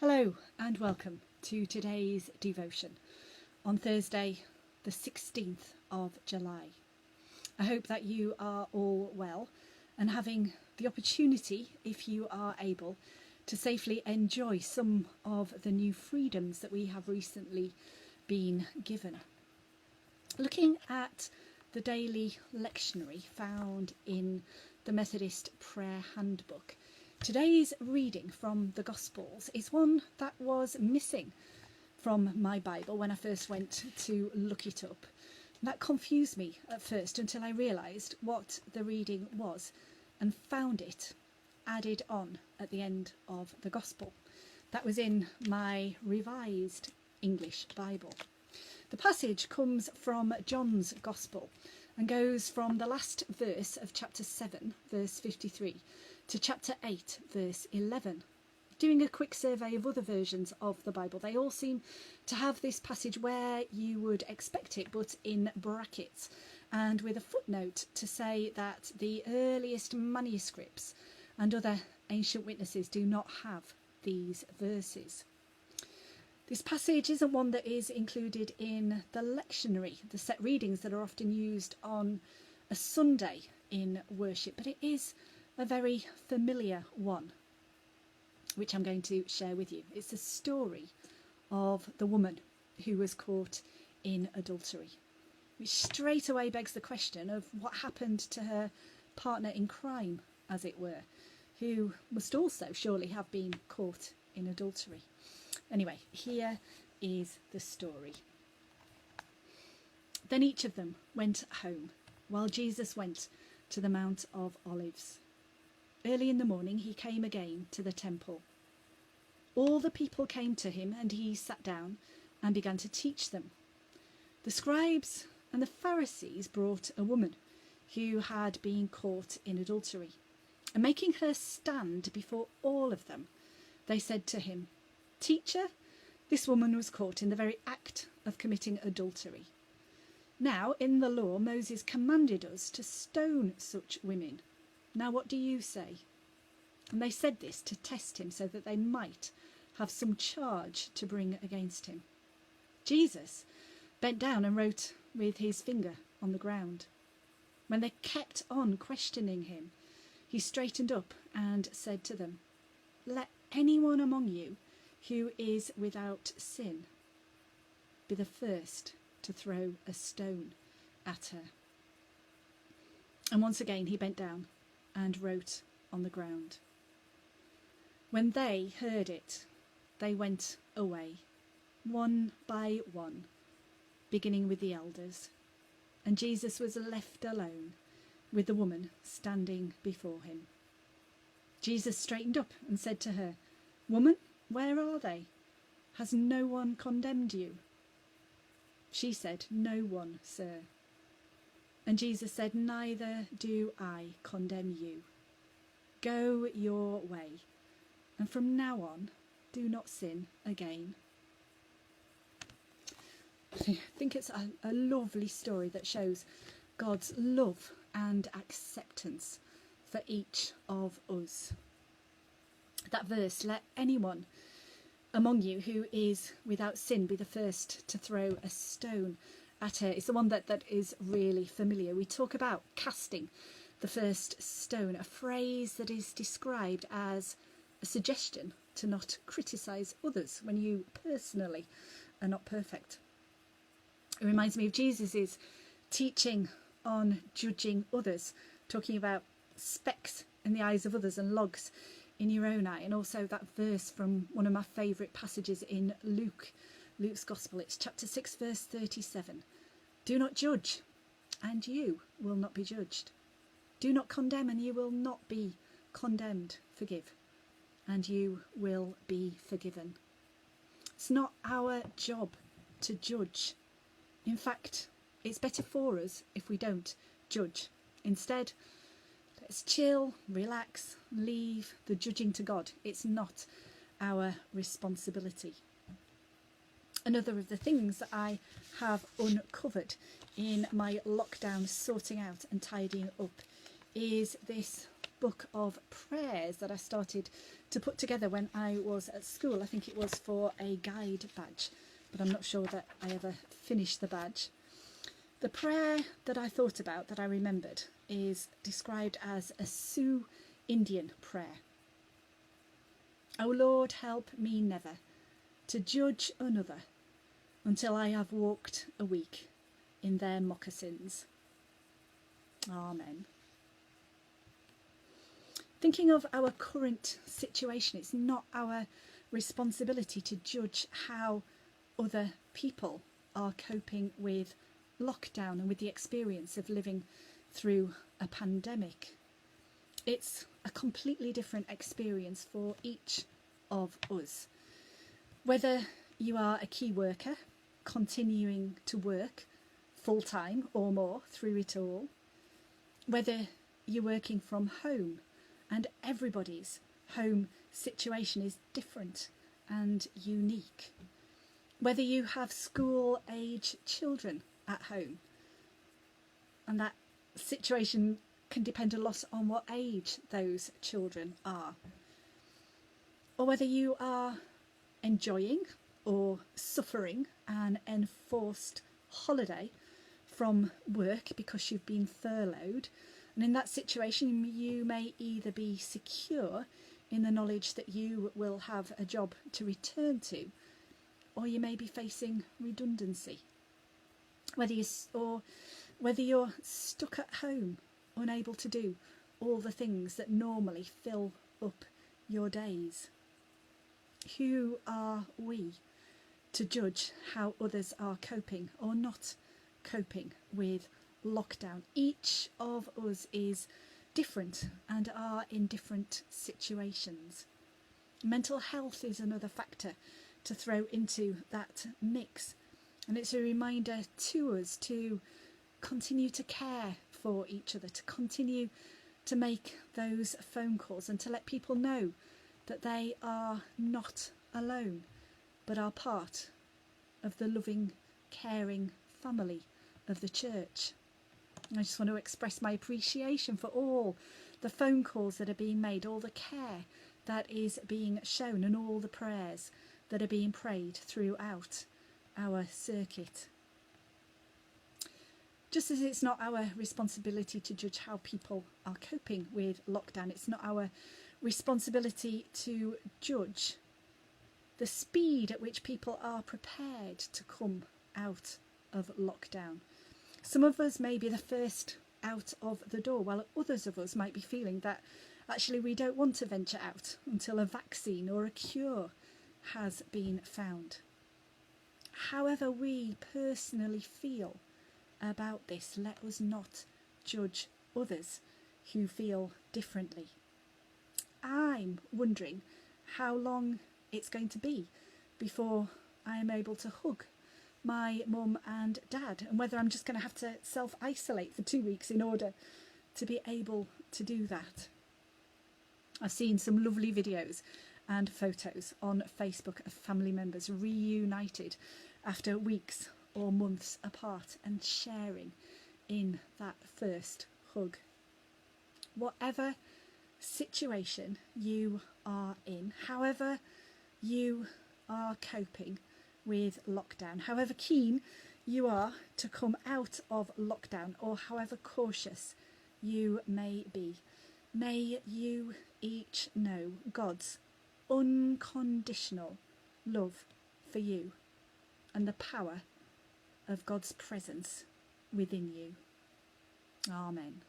Hello and welcome to today's devotion on Thursday the 16th of July. I hope that you are all well and having the opportunity, if you are able, to safely enjoy some of the new freedoms that we have recently been given. Looking at the daily lectionary found in the Methodist Prayer Handbook, today's reading from the Gospels is one that was missing from my Bible when I first went to look it up. And that confused me at first until I realised what the reading was and found it added on at the end of the Gospel. That was in my Revised English Bible. The passage comes from John's Gospel and goes from the last verse of chapter 7, verse 53, to chapter 8, verse 11. Doing a quick survey of other versions of the Bible, they all seem to have this passage where you would expect it, but in brackets, and with a footnote to say that the earliest manuscripts and other ancient witnesses do not have these verses. This passage isn't one that is included in the lectionary, the set readings that are often used on a Sunday in worship, but it is a very familiar one, which I'm going to share with you. It's the story of the woman who was caught in adultery, which straight away begs the question of what happened to her partner in crime, as it were, who must also surely have been caught in adultery. Anyway, here is the story. Then each of them went home, while Jesus went to the Mount of Olives. Early in the morning he came again to the temple. All the people came to him, and he sat down and began to teach them. The scribes and the Pharisees brought a woman who had been caught in adultery, and making her stand before all of them, they said to him, "Teacher, this woman was caught in the very act of committing adultery. Now, in the law, Moses commanded us to stone such women. Now, what do you say?" And they said this to test him, so that they might have some charge to bring against him. Jesus bent down and wrote with his finger on the ground. When they kept on questioning him, he straightened up and said to them, "Let anyone among you who is without sin be the first to throw a stone at her." And once again he bent down and wrote on the ground. When they heard it, they went away, one by one, beginning with the elders, and Jesus was left alone with the woman standing before him. Jesus straightened up and said to her, "Woman, where are they? Has no one condemned you?" She said, "No one, sir." And Jesus said, "Neither do I condemn you. Go your way, and from now on, do not sin again." I think it's a lovely story that shows God's love and acceptance for each of us. That verse, "Let anyone among you who is without sin be the first to throw a stone at her," is the one that is really familiar. We talk about casting the first stone, a phrase that is described as a suggestion to not criticise others when you personally are not perfect. It reminds me of Jesus' teaching on judging others, talking about specks in the eyes of others and logs in your own eye, and also that verse from one of my favourite passages in Luke's Gospel. It's chapter 6, verse 37. "Do not judge, and you will not be judged. Do not condemn, and you will not be condemned. Forgive, and you will be forgiven." It's not our job to judge. In fact, it's better for us if we don't judge. Instead, let's chill, relax, leave the judging to God. It's not our responsibility. Another of the things that I have uncovered in my lockdown sorting out and tidying up is this book of prayers that I started to put together when I was at school. I think it was for a guide badge, but I'm not sure that I ever finished the badge. The prayer that I thought about, that I remembered, is described as a Sioux Indian prayer. O Lord, help me never to judge another until I have walked a week in their moccasins. Amen. Thinking of our current situation, it's not our responsibility to judge how other people are coping with lockdown and with the experience of living through a pandemic. It's a completely different experience for each of us. Whether you are a key worker, continuing to work full-time or more through it all, whether you're working from home, and everybody's home situation is different and unique. Whether you have school-age children at home, and that situation can depend a lot on what age those children are. Or whether you are enjoying or suffering an enforced holiday from work because you've been furloughed. And in that situation, you may either be secure in the knowledge that you will have a job to return to, or you may be facing redundancy. Whether you're stuck at home, unable to do all the things that normally fill up your days. Who are we to judge how others are coping or not coping with lockdown? Each of us is different and are in different situations. Mental health is another factor to throw into that mix, and it's a reminder to us to continue to care for each other, to continue to make those phone calls and to let people know that they are not alone, but are part of the loving, caring family of the church. I just want to express my appreciation for all the phone calls that are being made, all the care that is being shown, and all the prayers that are being prayed throughout our circuit. Just as it's not our responsibility to judge how people are coping with lockdown, it's not our responsibility to judge the speed at which people are prepared to come out of lockdown. Some of us may be the first out of the door, while others of us might be feeling that actually we don't want to venture out until a vaccine or a cure has been found. However we personally feel about this, let us not judge others who feel differently. I'm wondering how long it's going to be before I am able to hug my mum and dad, and whether I'm just going to have to self-isolate for 2 weeks in order to be able to do that. I've seen some lovely videos and photos on Facebook of family members reunited after weeks or months apart and sharing in that first hug. Whatever situation you are in, however you are coping with lockdown, however keen you are to come out of lockdown, or however cautious you may be, may you each know God's unconditional love for you and the power of God's presence within you. Amen.